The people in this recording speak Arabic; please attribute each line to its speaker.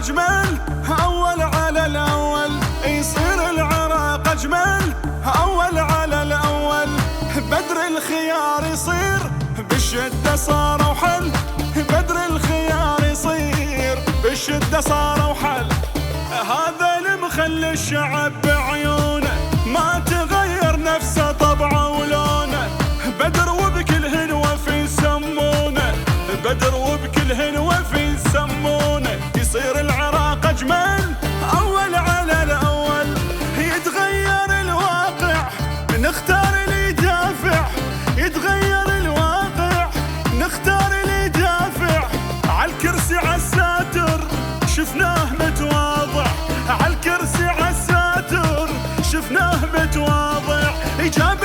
Speaker 1: أجمل أول على الأول، يصير العراق أجمل أول على الأول. بدر الخيار يصير بالشدة صار وحل، بدر الخيار يصير بالشدة صار وحل. هذا المخلي الشعب بعيونه ما تغير نفسه طبعه ولونه. بدر وبكل هنوة في يسمونه، بدر وبكل هنوة في يسمونه. يصير العراق أجمل أول على الأول، يتغير الواقع نختار اللي يدافع، يتغير الواقع نختار اللي يدافع. عالكرسي عالساتر شفناه متواضع، عالكرسي عالساتر شفناه متواضع. جاب